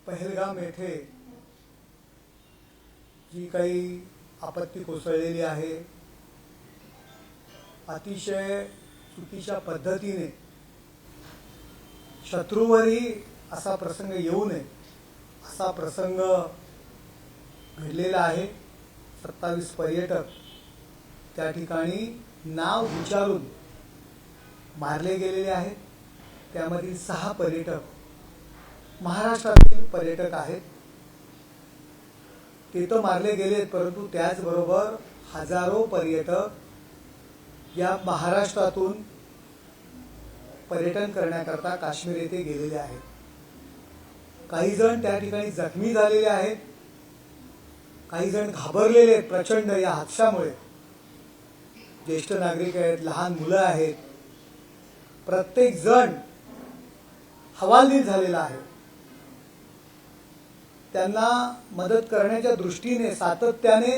पहलगाम येथे जी काही आपत्ती कोसळलेली आहे, अतिशय चुकीच्या पद्धतीने शत्रूवरही असा प्रसंग येऊ नये असा प्रसंग घडलेला आहे। 27 पर्यटक त्या ठिकाणी नाव विचारून मारले गेलेले आहेत। त्यामधील 6 पर्यटक महाराष्ट्रातील पर्यटक आहेत। ते तर मारले गेलेत, परंतु त्याचबरोबर हजारो पर्यटक या महाराष्ट्रातून पर्यटन करण्याकरता काश्मीर येथे गेलेले आहेत। काही जण त्या ठिकाणी जखमी झालेले आहेत, काही जण घाबरलेले आहेत प्रचंड या हादशामुळे। ज्येष्ठ नागरिक आहेत, लहान मुलं आहेत, प्रत्येक जण हवालदिल झालेला आहे। त्यांना मदत करण्याच्या दृष्टीने सातत्याने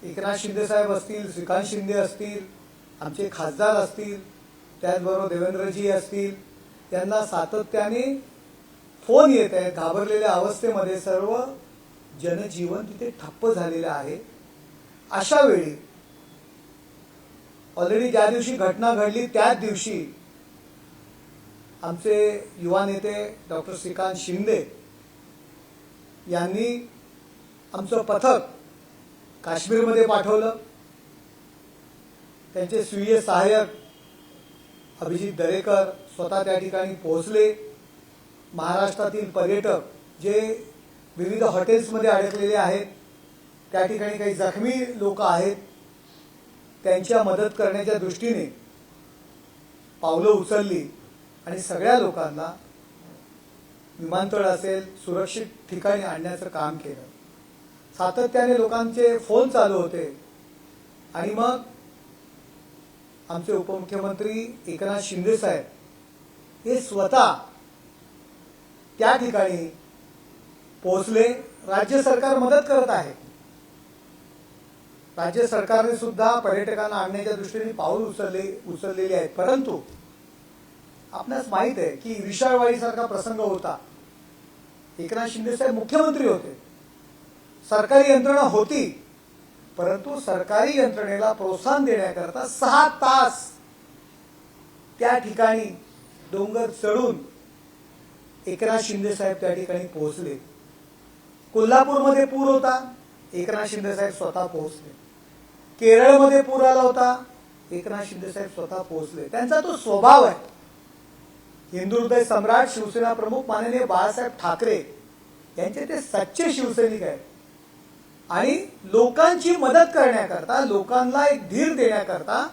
एकनाथ शिंदे साहेब असतील, श्रीकांत शिंदे असतील, आमचे खासदार असतील, त्याचबरोबर देवेंद्रजी असतील, त्यांना सातत्याने फोन येत आहेत। घाबरलेल्या अवस्थेमध्ये सर्व जनजीवन तिथे ठप्प झालेलं आहे। अशा वेळी ऑलरेडी ज्या दिवशी घटना घडली त्याच दिवशी आमचे युवा नेते डॉक्टर श्रीकांत शिंदे यांनी आमचं पथक काश्मीरमध्ये पाठवलं। त्यांचे स्वीय सहाय्यक अभिजित दरेकर स्वतः त्या ठिकाणी पोहोचले। महाराष्ट्रातील पर्यटक जे विविध हॉटेल्समध्ये अडकलेले आहेत, त्या ठिकाणी काही जखमी लोक आहेत, त्यांच्या मदत करण्याच्या दृष्टीने पावलं उचलली आणि सगळ्या लोकांना विमानतळ असेल सुरक्षित ठिकाणी आणण्याचं काम केलं। सातत्याने लोकांचे फोन चालू होते आणि मग आमचे उपमुख्यमंत्री एकनाथ शिंदे साहेब हे स्वतः त्या ठिकाणी पोहोचले। राज्य सरकार मदत करत आहे, राज्य सरकारने सुद्धा पर्यटकांना आणण्याच्या दृष्टीने पाऊल उचललेली आहेत। परंतु आपणास माहित आहे की विशाळवाडी सारखा प्रसंग होता, एकनाथ शिंदे साहेब मुख्यमंत्री होते, सरकारी यंत्रणा होती, परंतु सरकारी यंत्रणेला प्रोत्साहन देण्याकरता 6 तास त्या ठिकाणी डोंगर चढून एकनाथ शिंदे साहेब त्या ठिकाणी पोहोचले। कोल्हापूरमध्ये पूर होता, एकनाथ शिंदे साहेब स्वतः पोहोचले। केरळमध्ये पूर आला होता, एकनाथ शिंदे साहेब स्वतः पोहोचले। त्यांचा तो स्वभाव आहे। हिंदू हृदय सम्राट शिवसेना प्रमुख माननीय बाळासाहेब ठाकरे यांचे ते सच्चे शिवसैनिक आहेत आणि लोकांची मदत करण्याकरता, लोकांना एक धीर देण्याकरता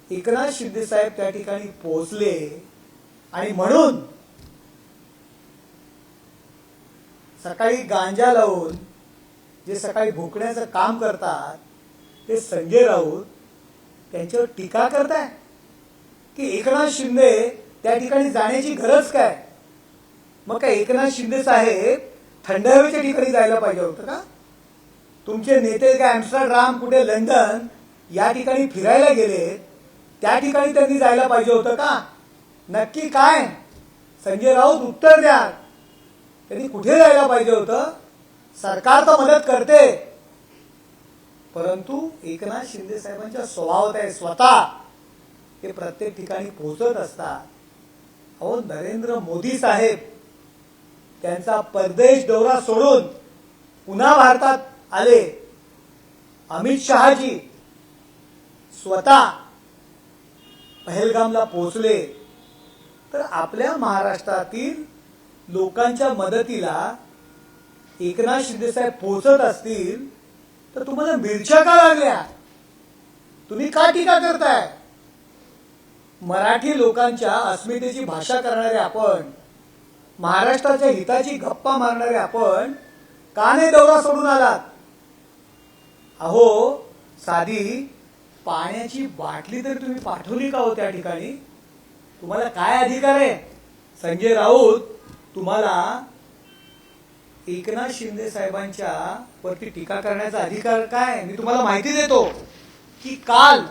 एकनाथ शिंदे साहेब त्या ठिकाणी पोहोचले। आणि म्हणून सकाळी गांजा लावून जे सकाळी भुकण्याचं काम करतात ते संजय राऊत त्यांच्यावर टीका करताय की एकनाथ शिंदे त्या ठिकाणी जाण्याची गरज काय? मग काय एकनाथ शिंदे साहेब थंड हवेच्या ठिकाणी जायला पाहिजे होतं का? तुमचे नेते काय एम्स्टरडॅम, कुठे लंडन या ठिकाणी फिरायला गेले, त्या ठिकाणी त्यांनी जायला पाहिजे होतं का? नक्की काय संजय राऊत उत्तर द्या, त्यांनी कुठे जायला पाहिजे होतं? सरकार तर मदत करते, परंतु एकनाथ शिंदे साहेबांच्या स्वभावात आहे स्वतः ते प्रत्येक ठिकाणी पोहोचत असतात। अहो, नरेंद्र मोदी साहेब त्यांचा परदेश दौरा सोडून पुन्हा भारतात आले। अमित शहाजी स्वतः पहलगामला पोहोचले। तर आपल्या महाराष्ट्रातील लोकांच्या मदतीला एकनाथ शिंदे साहेब पोहोचत असतील तर तुम्हाला मिरच्या का लागल्या? तुम्ही का टीका करताय? मराठी लोकांच्या अस्मितेची भाषा करणारे आपण, महाराष्ट्राच्या हिताची गप्पा मारणारे आपण का नाही दौरा सोडून आलात? अहो, साधी पाण्याची बाटली तरी तुम्ही पाठवली का हो त्या ठिकाणी? तुम्हाला काय अधिकार आहे? संजय राऊत, तुम्हाला एकनाथ शिंदे साहेबांच्या वरती टीका करण्याचा अधिकार काय? मी तुम्हाला माहिती देतो की काल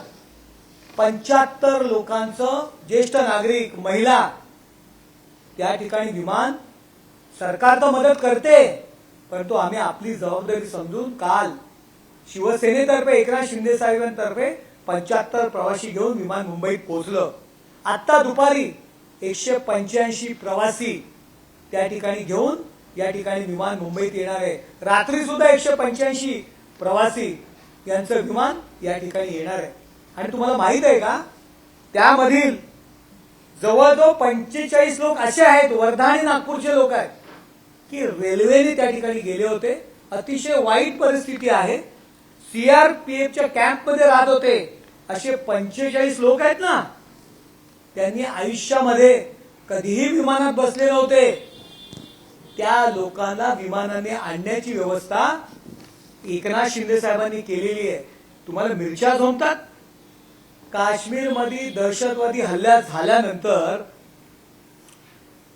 75 लोकांचं ज्येष्ठ नागरिक, महिला त्या ठिकाणी विमान सरकार तर मदत करते, परंतु आम्ही आपली जबाबदारी समजून काल शिवसेनेतर्फे एकनाथ शिंदे साहेबांतर्फे 75 प्रवासी घेऊन विमान मुंबईत पोहोचलं. आत्ता दुपारी 185 प्रवासी त्या ठिकाणी घेऊन या ठिकाणी विमान मुंबईत येणार आहे. रात्री सुद्धा 185 प्रवासी यांचं विमान या ठिकाणी येणार आहे. आणि तुम्हाला माहित आहे का, त्यामधील जवळजवळ 45 लोक असे आहेत, वर्धा आणि नागपूरचे लोक आहेत, की रेल्वेने त्या ठिकाणी गेले होते. अतिशय वाईट परिस्थिती आहे. सीआरपीएफच्या कॅम्पमध्ये राहत होते असे 45 लोक आहेत ना, त्यांनी आयुष्यामध्ये कधीही विमानात बसले नव्हते. त्या लोकांना विमानाने आणण्याची व्यवस्था एकनाथ शिंदे साहेबांनी केलेली आहे. तुम्हाला मिरच्या झोंबतात. काश्मीरमध्ये दहशतवादी हल्ला झाल्यानंतर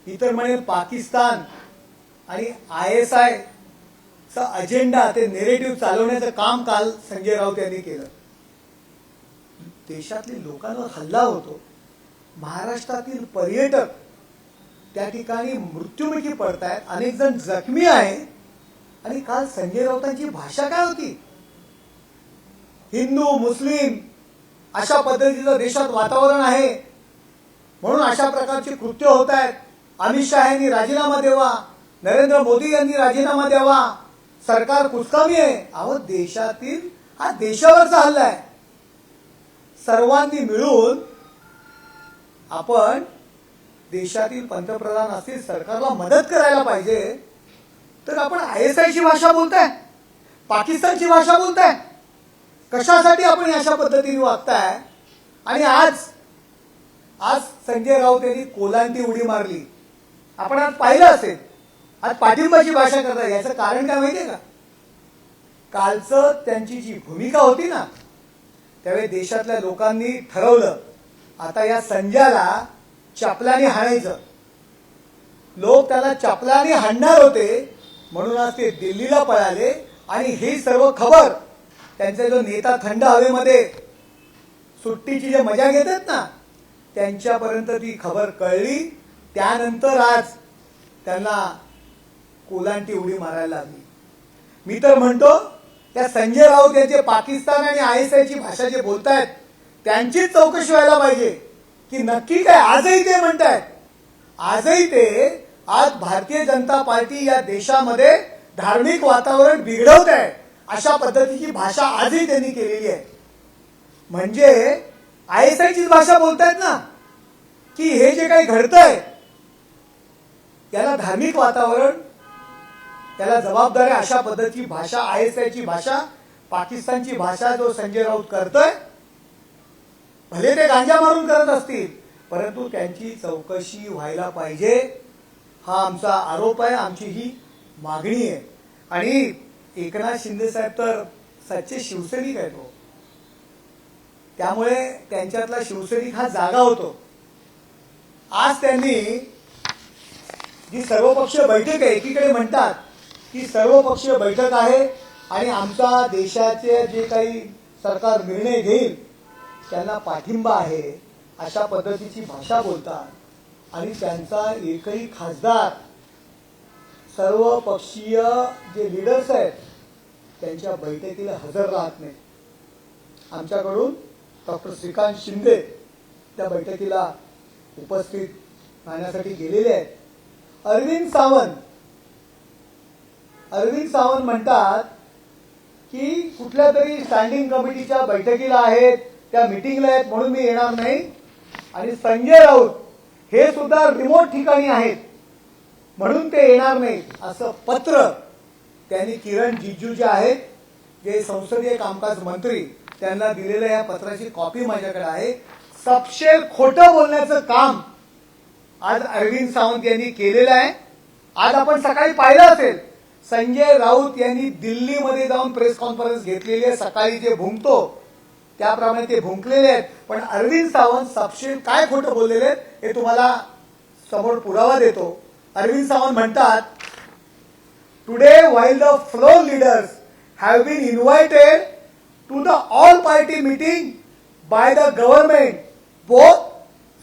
इतर म्हणे पाकिस्तान आणि ISI चा अजेंडा, ते नेरेटिव्ह चालवण्याचं काम काल संजय राऊत यांनी केलं. देशातील लोकांवर हल्ला होतो, महाराष्ट्रातील पर्यटक त्या ठिकाणी मृत्युमुखी पडतायत, अनेक जण जखमी आहेत. आणि काल संजय राऊतांची भाषा काय होती? हिंदू मुस्लिम अशा पद्धतीचं देशात वातावरण आहे म्हणून अशा प्रकारची कृत्य होत आहेत. अमित शहा यांनी राजीनामा द्यावा, नरेंद्र मोदी यांनी राजीनामा द्यावा, सरकार कुचकामी आहे. अहो, देशातील हा देशावरचा हल्ला आहे. सर्वांनी मिळून आपण देशातील पंतप्रधान असतील, सरकारला मदत करायला पाहिजे. तर आपण ISI ची भाषा बोलताय, पाकिस्तानची भाषा बोलताय. कशासाठी आपण अशा पद्धतीने वागताय? आणि आज संजय राऊत यांनी कोलांटी उडी मारली. आपण आज पाहिलं असेल, आज पाठिंबाची भाषा करताय. याचं कारण काय माहितीये का? कालचं त्यांची जी भूमिका होती ना, त्यावेळी देशातल्या लोकांनी ठरवलं आता या संजयला चपलाने हाणायचं. लोक त्याला चपलाने हाणणार होते म्हणून आज ते दिल्लीला पळाले. आणि ही सर्व खबर त्यांचा जो नेता थंड हवेमध्ये सुट्टीची जे मजा घेतात ना, त्यांच्यापर्यंत ती खबर कळली. त्यानंतर आज त्यांना कोलांटी उडी मारायला लागली. मी तर म्हणतो, त्या संजय राऊत यांचे पाकिस्तान आणि ISI ची भाषा जे बोलतायत त्यांचीच चौकशी व्हायला पाहिजे की नक्की काय. आजही ते म्हणतायत, आजही ते आज भारतीय जनता पार्टी या देशामध्ये धार्मिक वातावरण बिघडवत आहे अशा पद्धतीची भाषा आजही त्यांनी केलेली आहे. म्हणजे ISI चीच भाषा बोलतायत ना, की हे जे काही घडतंय याला धार्मिक वातावरण, त्याला जबाबदारी अशा पद्धतीची भाषा, ISI ची भाषा, पाकिस्तानची भाषा जो संजय राऊत करतोय. भले ते गांजा मारून करत असतील, परंतु त्यांची चौकशी व्हायला पाहिजे. हा आमचा आरोप आहे, आमची ही मागणी आहे. आणि एकनाथ शिंदे साहेब तर सच्चे शिवसैनिक आहेत हो. त्यामुळे त्यांच्यातला शिवसैनिक हा जागा होतो. आज त्यांनी जी सर्वपक्षीय बैठक आहे, एकीकडे म्हणतात की सर्वपक्षीय बैठक आहे आणि आमचा देशाचे जे काही सरकार निर्णय घेईल त्यांना पाठिंबा आहे अशा पद्धतीची भाषा बोलतात. आणि त्यांचा एकही खासदार, सर्व पक्षीय जे लीडर्स आहेत त्यांच्या बैठकीला हजर राहत नाही. आमच्याकडून डॉक्टर श्रीकांत शिंदे त्या बैठकीला उपस्थित राहण्यासाठी गेलेले आहेत. अरविंद सावंत म्हणतात की कुठल्या तरी स्टँडिंग कमिटीच्या बैठकीला आहेत, त्या मीटिंगला आहेत म्हणून मी येणार नाही. आणि संजय राऊत हे सुद्धा रिमोट ठिकाणी आहेत म्हणून ते येणार नाही असं पत्र त्यांनी किरण रिजिजू जे आहेत, जे संसदीय कामकाज मंत्री, त्यांना दिलेल्या या पत्राची कॉपी माझ्याकडे आहे. सपशेल खोटं बोलण्याचं काम आज अरविंद सावंत यांनी केलेलं आहे. आज आपण सकाळी पाहिलं असेल, संजय राऊत यांनी दिल्लीमध्ये जाऊन प्रेस कॉन्फरन्स घेतलेली आहे. सकाळी जे भुंकतो त्याप्रमाणे ते भुंकलेले आहेत. पण अरविंद सावंत सपशेल काय खोटं बोललेले आहेत हे तुम्हाला समोर पुरावा देतो. अरविंद सावंत म्हणतात, today while the floor leaders have been invited to the all party meeting by the government, both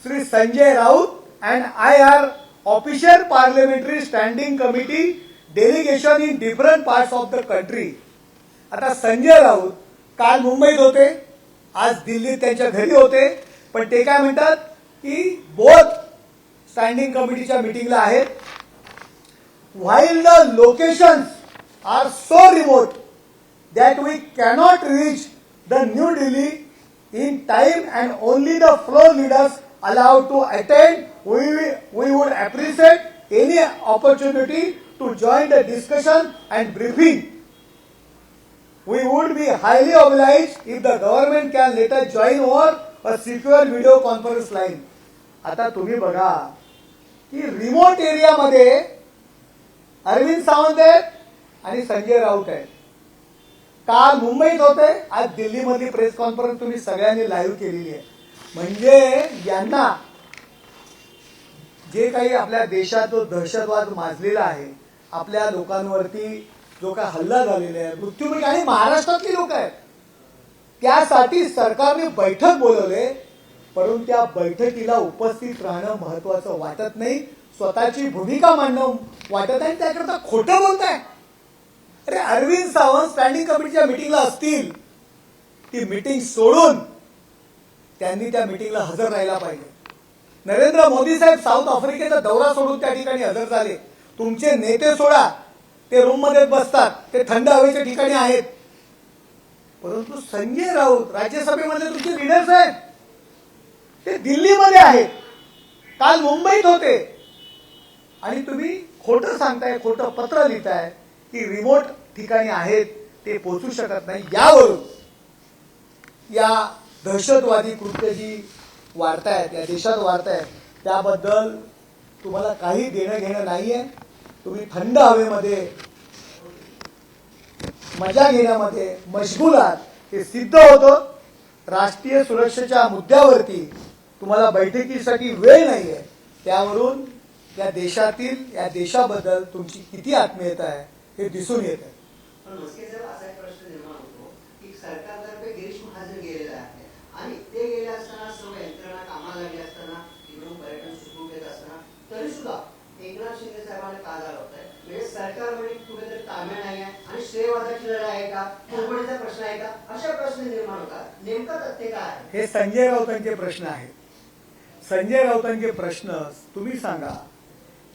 Sri Sanjay Raut and I are official parliamentary standing committee delegation in different parts of the country. आता संजय राऊत काल मुंबईत होते, आज दिल्लीत त्यांच्या घरी होते, पण ते काय म्हणतात की बोथ स्टँडिंग कमिटीच्या मीटिंगला आहेत. While the locations are so remote that we cannot reach the New Delhi in time and only the floor leaders allowed to attend. We would appreciate any opportunity to join the discussion and briefing. We would be highly obliged if the government can let us join over a secure video conference line. आता तुम्ही बघा की remote एरियामध्ये अरविंद सावंत आहेत आणि संजय राऊत आहेत. काल मुंबईत होते, आज दिल्लीमधली प्रेस कॉन्फरन्स तुम्ही सगळ्यांनी लाईव्ह केलेली आहे. म्हणजे यांना जे काही आपल्या देशात जो दहशतवाद माजलेला आहे, आपल्या लोकांवरती जो काही हल्ला झालेला आहे, मृत्यूमुखी आणि महाराष्ट्रातली लोक आहेत, त्यासाठी सरकारने बैठक बोलवले, परंतु त्या बैठकीला उपस्थित राहणं महत्वाचं वाटत नाही, स्वतःची भूमिका मांडणं वाटत आहे, त्याकरता खोटं बोलताय. अरे अरविंद सावंत स्टँडिंग कमिटीच्या मीटिंगला असतील, ती मीटिंग सोडून त्यांनी त्या मीटिंगला हजर राहायला पाहिजे. नरेंद्र मोदी साहेब साऊथ आफ्रिकेचा दौरा सोडून त्या ठिकाणी हजर झाले. तुमचे नेते सोडा, ते रूम मध्ये बसतात, ते थंड हवेच्या ठिकाणी आहेत, परंतु संजय राऊत राज्यसभेमध्ये तुमचे लीडर्स आहेत, ते दिल्लीमध्ये आहेत, काल मुंबईत होते, आणि तुम्ही खोटं सांगताय, खोटं पत्र लिहिताय की रिमोट ठिकाणी आहेत, ते पोहोचू शकत नाही. यावरून या दहशतवादी कृत्य जी वाढतायत, या देशात वाढतायत, त्याबद्दल तुम्हाला काही देणं घेणं नाहीये. तुम्ही थंड हवेमध्ये मजा घेण्यामध्ये मशगूल आहात, हे सिद्ध होतं. राष्ट्रीय सुरक्षेच्या मुद्द्यावरती तुम्हाला बैठकीसाठी वेळ नाहीये. त्यावरून या देशातील, या देशाबद्दल तुमची किती आत्मीयता आहे हे दिसून येत आहे. पण मस्के साहेब, असा एक प्रश्न निर्माण होतो की सरकारतर्फे गिरीश महाजन गेलेला आहे आणि ते गेले असताना सर्व यंत्रणा कामाला लागली असताना, इकडून पर्यटन सुरू येत असताना, तरी सुद्धा एकनाथ शिंदे साहेबांना का जाळवताय? म्हणजे सरकारमध्ये कुठेतरी ताळमेळ नाही आहे आणि श्रेयवादाची लढाई आहे का, कोणपणीचा प्रश्न आहे का, अशा प्रश्न निर्माण होतात. नेमका तथ्य काय आहे? हे संजय राऊतांचे प्रश्न आहेत. संजय राऊतांचे प्रश्न तुम्ही सांगा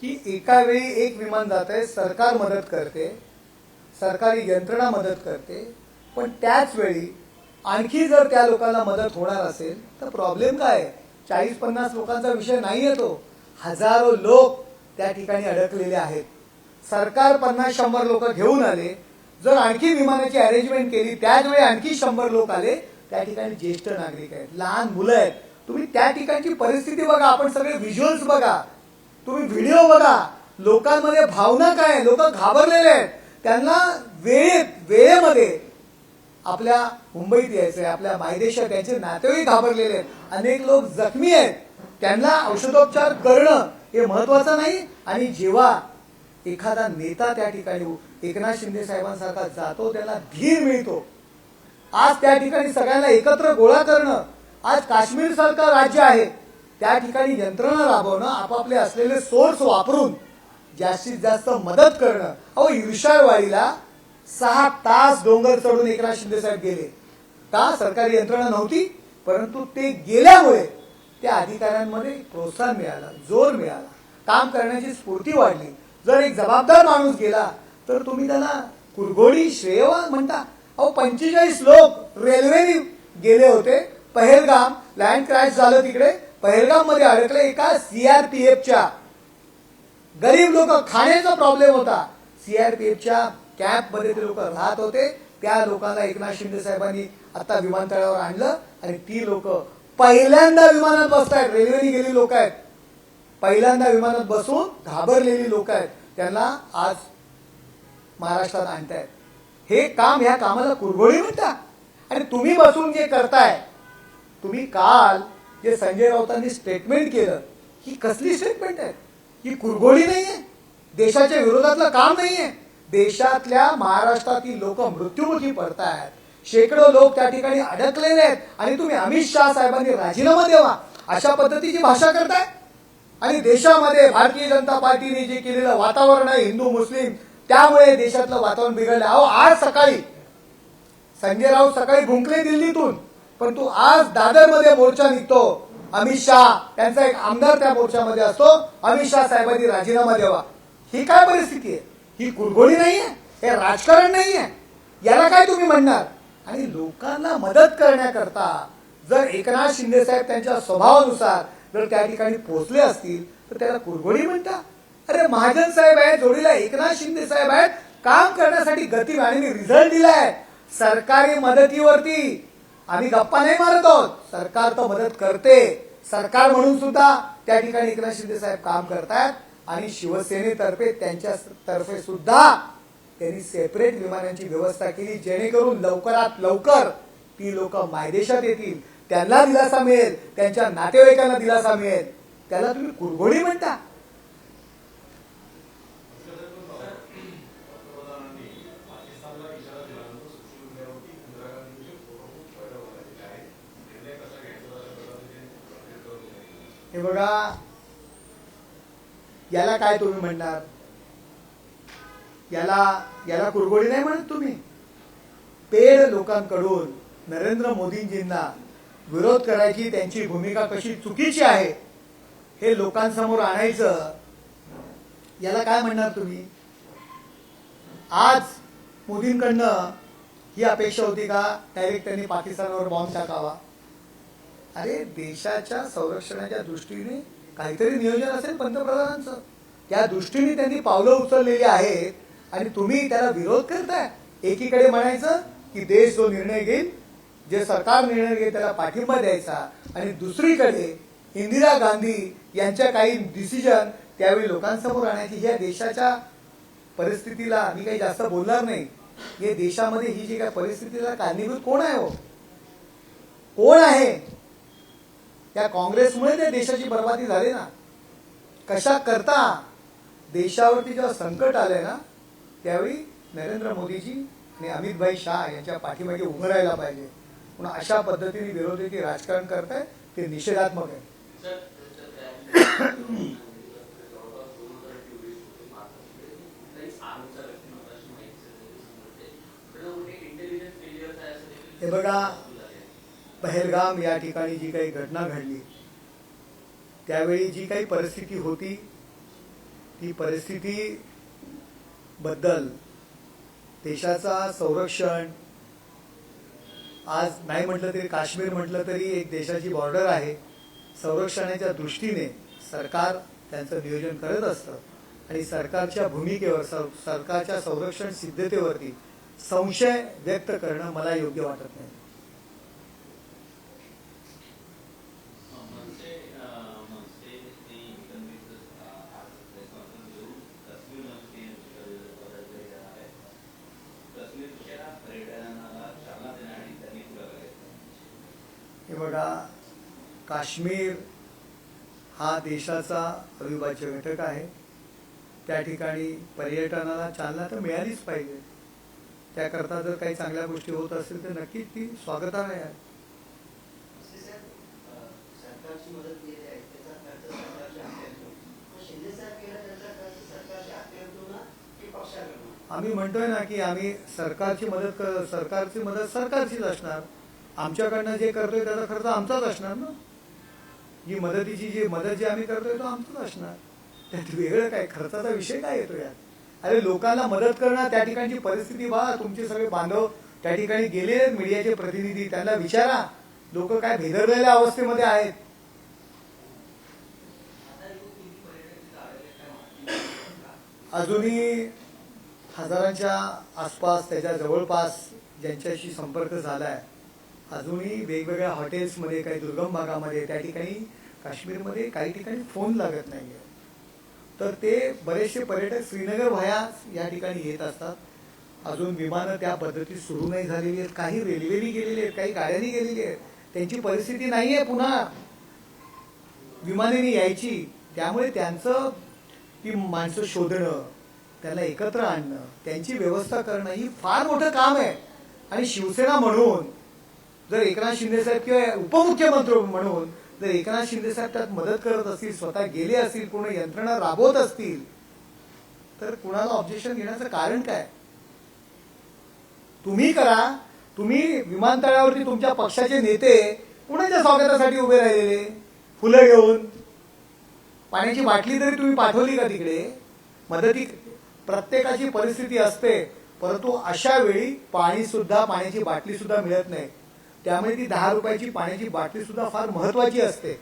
की एका वेळी एक विमान जात आहे, सरकार मदत करते, सरकारी यंत्रणा मदत करते, पण त्याच वेळी आणखी जर त्या लोकांना मदत होणार असेल तर प्रॉब्लेम काय आहे? 40-50 लोकांचा विषय नाही येतो, हजारो लोक त्या ठिकाणी अडकलेले आहेत. सरकार 50-100 लोक घेऊन आले, जर आणखी विमानाची अरेंजमेंट केली, त्याच वेळी आणखी 100 लोक आले, त्या ठिकाणी ज्येष्ठ नागरिक आहेत, लहान मुलं आहेत. तुम्ही त्या ठिकाणची परिस्थिती बघा, आपण सगळे व्हिज्युअल्स बघा, तुम्ही व्हिडिओ बघा, लोकांमध्ये भावना काय, लोक घाबरलेले आहेत. त्यांना वेळेमध्ये आपल्या मुंबईत यायचंय, आपल्या मायदेशात, त्यांचे नातेवाईक घाबरलेले आहेत, अनेक लोक जखमी आहेत, त्यांना औषधोपचार करणं हे महत्वाचं नाही. आणि जेव्हा एखादा नेता त्या ठिकाणी एकनाथ शिंदे साहेबांसारखा जातो, त्याला धीर मिळतो. आज त्या ठिकाणी सगळ्यांना एकत्र गोळा करणं, आज काश्मीर सारखं राज्य आहे, त्या ठिकाणी यंत्रणा राबवणं, आपापले असलेले सोर्स वापरून जास्तीत जास्त मदत करणं. अहो, इर्षाळवाडीला 6 तास डोंगर चढून एकनाथ शिंदे साहेब गेले का? सरकारी यंत्रणा नव्हती, परंतु ते गेल्यामुळे त्या अधिकाऱ्यांमध्ये प्रोत्साहन मिळालं, जोर मिळाला, काम करण्याची स्फूर्ती वाढली. जर एक जबाबदार माणूस गेला तर तुम्ही त्याला कुरघोडी श्रेयवान म्हणता. अहो, 45 लोक रेल्वेने गेले होते, पहलगाम लँड क्रॅश झालं, तिकडे पहलगाम मध्ये अडकले. एका सीआरपीएफच्या गरीब लोक, खाण्याचा प्रॉब्लेम होता, सीआरपीएफच्या कॅम्प मध्ये ते लोक राहत होते. त्या लोकांना एकनाथ शिंदे साहेबांनी आता विमानतळावर आणलं आणि ती लोक पहिल्यांदा विमानात बसतायत, रेल्वेने गेलेली लोक आहेत, पहिल्यांदा विमानात बसून घाबरलेली लोक आहेत, त्यांना आज महाराष्ट्रात आणतायत. हे काम, ह्या कामाला कुरघोडी म्हणता. आणि तुम्ही बसून जे करताय, तुम्ही काल जे संजय राऊतांनी स्टेटमेंट केलं, ही कसली स्टेटमेंट आहे? ही कुरघोडी नाहीये, देशाच्या विरोधातलं काम नाहीये. देशातल्या, महाराष्ट्रातील लोक मृत्युमुखी पडतायत, शेकडो लोक त्या ठिकाणी अडकलेले आहेत, आणि तुम्ही अमित शहा साहेबांनी राजीनामा द्यावा अशा पद्धतीची भाषा करताय. आणि देशामध्ये भारतीय जनता पार्टीने जे केलेलं वातावरण आहे हिंदू मुस्लिम, त्यामुळे देशातलं वातावरण बिघडलं. अहो आज सकाळी संजय राऊत सकाळी भुंकले दिल्लीतून, परंतु आज दादरमध्ये मोर्चा निघतो. अमित शहा त्यांचा एक आमदार त्या मोर्चामध्ये असतो. अमित शहा साहेबांनी राजीनामा द्यावा. ही काय परिस्थिती आहे? ही कुरघोडी नाहीये, हे राजकारण नाहीये. याला काय तुम्ही म्हणणार? आणि लोकांना मदत करण्याकरता जर एकनाथ शिंदे साहेब त्यांच्या स्वभावानुसार जर त्या ठिकाणी पोहोचले असतील तर त्याला कुरघोडी म्हणता? अरे महाजन साहेब आहेत, जोडीला एकनाथ शिंदे साहेब आहेत, काम करण्यासाठी गती आणि रिझल्ट दिलाय. सरकारी मदतीवरती आम्ही गप्पा नाही मारत आहोत. सरकार तर मदत करते. सरकार म्हणून सुद्धा त्या ठिकाणी एकनाथ शिंदे साहेब काम करतात. आणि शिवसेनेतर्फे त्यांच्या तर्फे सुद्धा त्यांनी सेपरेट विमानांची व्यवस्था केली, जेणेकरून लवकरात लवकर ती लोक मायदेशात येतील, त्यांना दिलासा मिळेल, त्यांच्या नातेवाईकांना दिलासा मिळेल. त्याला तुम्ही कुरघोडी म्हणता? हे बघा, याला काय तुम्ही म्हणणार? याला कुरघोडी नाही म्हणत तुम्ही. पेड लोकांकडून नरेंद्र मोदींजींना विरोध करायची त्यांची भूमिका कशी चुकीची आहे हे लोकांसमोर आणायचं, याला काय म्हणणार तुम्ही? आज मोदींकडनं ही अपेक्षा होती का डायरेक्ट त्यांनी पाकिस्तानवर बॉम्ब टाकावा? अरे देशाच्या संरक्षणाच्या दृष्टीने काहीतरी नियोजन असेल पंतप्रधानांचं. त्या दृष्टीने त्यांनी पावलं उचललेली आहेत आणि तुम्ही त्याला विरोध करताय. एकीकडे म्हणायचं की देश जो निर्णय घेईल, जे सरकार निर्णय घेईल त्याला पाठिंबा द्यायचा, आणि दुसरीकडे इंदिरा गांधी यांच्या काही डिसिजन त्यावेळी लोकांसमोर आणायची. या देशाच्या परिस्थितीला मी काही जास्त बोलणार नाही. या देशामध्ये ही जी काही परिस्थितीला कारणीभूत कोण आहे? हो कोण आहे? त्या काँग्रेसमुळे त्या देशाची बर्बादी झाली ना. कशा करता देशावरती जेव्हा संकट आलंय ना, त्यावेळी नरेंद्र मोदीजी आणि अमित भाई शाह यांच्या पाठीमागे उभं राहायला पाहिजे. पुन्हा अशा पद्धतीने विरोधी राजकारण करताय ते निषेधात्मक आहे. हे बघा, पहलगाम या ठिकाणी जी काही घटना घडली त्यावेळी जी काही परिस्थिती होती, ती परिस्थिती बद्दल देशाचा संरक्षण, आज नाही म्हटलं तरी काश्मीर म्हटलं तरी एक देशाची बॉर्डर आहे, संरक्षणाच्या दृष्टीने सरकार त्यांचं नियोजन करत असतं. आणि सरकारच्या भूमिकेवर, सरकारच्या संरक्षण सिद्धतेवरती संशय व्यक्त करणं मला योग्य वाटत नाही. हे बघा, काश्मीर हा देशाचा अविभाज्य घटक आहे. त्या ठिकाणी पर्यटनाला चालना तर मिळालीच पाहिजे. त्याकरता जर काही चांगल्या गोष्टी होत असतील तर नक्कीच ती स्वागतार्ह आहे. सरकारची मदत केली आहे, त्याचा खर्च सरकारच्या हातातून. शिंदे साहेब केला त्याचा खर्च सरकारच्या हातातून की पक्षाकडून? आम्ही म्हणतोय ना की आम्ही सरकारची मदत सरकारचीच असणार. आमच्याकडनं जे करतोय त्याचा खर्च आमचाच असणार ना. जी मदत जी आम्ही करतोय तो आमचाच असणार. त्यात वेगळं काय, खर्चाचा विषय काय येतो यात? अरे लोकांना मदत करणं, त्या ठिकाणची परिस्थिती पहा. तुमचे सगळे बांधव त्या ठिकाणी गेले आहेत, मीडियाचे प्रतिनिधी, त्यांना विचारा लोक काय भेदरलेल्या अवस्थेमध्ये आहेत. अजूनही हजारांच्या आसपास, त्याच्या जवळपास ज्यांच्याशी संपर्क झालाय, अजूनही वेगवेगळ्या हॉटेल्समध्ये, काही दुर्गम भागामध्ये, त्या ठिकाणी काश्मीरमध्ये काही ठिकाणी फोन लागत नाहीये. तर ते बरेचसे पर्यटक श्रीनगर व्हाया या ठिकाणी येत असतात. अजून विमानं त्या पद्धतीत सुरू नाही झालेली आहेत. काही रेल्वेनी गेलेली आहेत, काही गाड्यांनी गेलेली आहेत. त्यांची परिस्थिती नाहीये पुन्हा विमानाने यायची. त्यामुळे त्यांचं ती माणसं शोधणं, त्याला एकत्र आणणं, त्यांची व्यवस्था करणं ही फार मोठं काम आहे. आणि शिवसेना म्हणून जर एकनाथ शिंदे साहेब किंवा उपमुख्यमंत्री म्हणून जर एकनाथ शिंदे साहेब त्यात मदत करत असतील, स्वतः गेले असतील, पूर्ण यंत्रणा राबवत असतील, तर कुणाला ऑब्जेक्शन घेण्याचं कारण काय? तुम्ही करा. तुम्ही विमानतळावरती तुमच्या पक्षाचे नेते कुणाच्या स्वागतासाठी उभे राहिलेले, फुलं घेऊन, पाण्याची बाटली तरी तुम्ही पाठवली का तिकडे? मदती प्रत्येकाची परिस्थिती असते, परंतु अशा वेळी पाण्याची बाटली सुद्धा मिळत नाही. त्यामुळे ती 10 रुपयाची पाण्याची बाटली सुद्धा फार महत्वाची असते.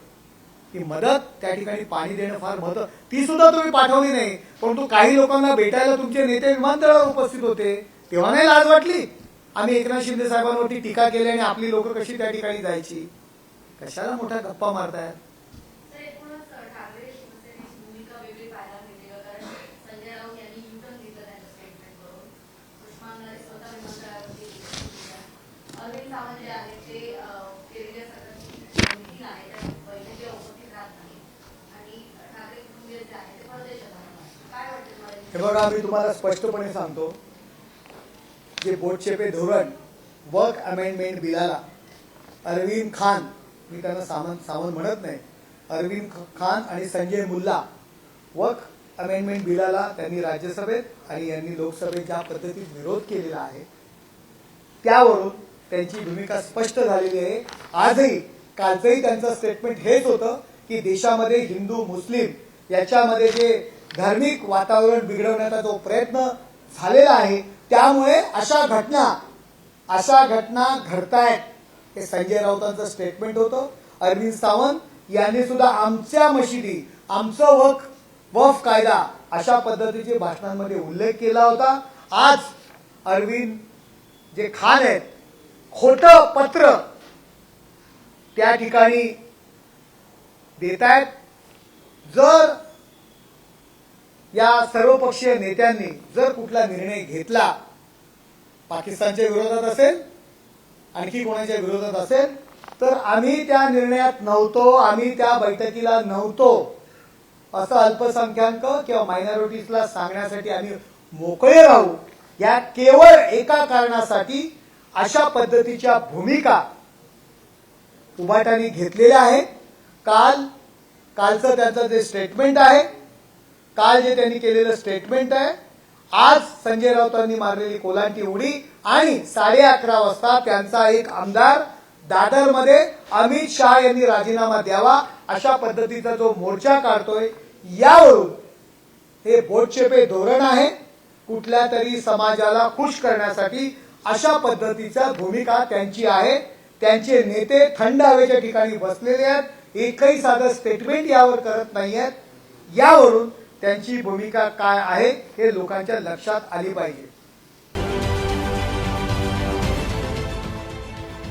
ती मदत त्या ठिकाणी पाणी देणं फार महत्व, ती सुद्धा तुम्ही पाठवली नाही. परंतु काही लोकांना भेटायला तुमचे नेते विमानतळावर उपस्थित होते, तेव्हा नाही लाज वाटली? आम्ही एकनाथ शिंदे साहेबांवरती टीका केली आणि आपली लोक कशी त्या ठिकाणी जायची? कशाला मोठ्या गप्पा मारतायत? हे बघा, मी तुम्हाला स्पष्टपणे सांगतो, जे बोटचेपे धोरण वर्क अमेंडमेंट बिलाला अरविंद खान, मी त्यांना सावंत म्हणत नाही, अरविंद खान आणि संजय मुल्ला वर्क अमेंडमेंट बिलाला त्यांनी राज्यसभेत आणि यांनी लोकसभेत ज्या पद्धतीत विरोध केलेला आहे, त्यावरून त्यांची भूमिका स्पष्ट झालेली आहे. आजही, कालचंही त्यांचं स्टेटमेंट हेच होतं की देशामध्ये हिंदू मुस्लिम याच्यामध्ये जे धार्मिक वातावरण बिघडवण्याचा जो प्रयत्न झालेला आहे, त्यामुळे अशा घटना घडतायत. हे संजय राऊतांचं स्टेटमेंट होतं. अरविंद सावंत यांनी सुद्धा आमच्या मशिदी, आमचं वक्फ कायदा अशा पद्धतीचे भाषणांमध्ये उल्लेख केला होता. आज अरविंद जे खान आहेत, खोटं पत्र त्या ठिकाणी देत आहेत. जर या सर्वपक्षीय नेत्यांनी जर कुठला निर्णय घेतला, पाकिस्तानच्या विरोधात असेल, आणखी कोणाच्या विरोधात असेल, तर आम्ही त्या निर्णयात नव्हतो, आम्ही त्या बैठकीला नव्हतो, असं अल्पसंख्याक किंवा मायनॉरिटीजला सांगण्यासाठी आम्ही मोकळे राहू. या केवळ एका कारणासाठी अशा पद्धतीच्या भूमिका उभाटाने घेतलेल्या आहेत. कालचं त्यांचं जे स्टेटमेंट आहे, काल जे त्यांनी केलेलं स्टेटमेंट आहे, आज संजय राऊतांनी मारलेली कोलांटी उडी, आणि 11:30 वाजता त्यांचा एक आमदार दादरमध्ये अमित शहा यांनी राजीनामा द्यावा अशा पद्धतीचा जो मोर्चा काढतोय, यावरून हे बोटचेपे धोरण आहे. कुठल्या तरी समाजाला खुश करण्यासाठी अशा पद्धतीचा भूमिका त्यांची आहे. त्यांचे नेते थंड हवेच्या ठिकाणी बसलेले आहेत, एकही साधं स्टेटमेंट यावर करत नाही आहेत. यावरून त्यांची भूमिका काय आहे हे लोकांच्या लक्षात आली पाहिजे.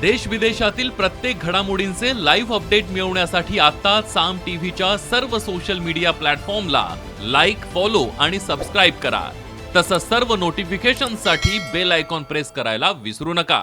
देश विदेशातील प्रत्येक घडामोडींचे लाईव्ह अपडेट मिळवण्यासाठी आता साम टीव्हीच्या सर्व सोशल मीडिया प्लॅटफॉर्मला लाईक, फॉलो आणि सबस्क्राईब करा. तसंच सर्व नोटिफिकेशनसाठी बेल आयकॉन प्रेस करायला विसरू नका.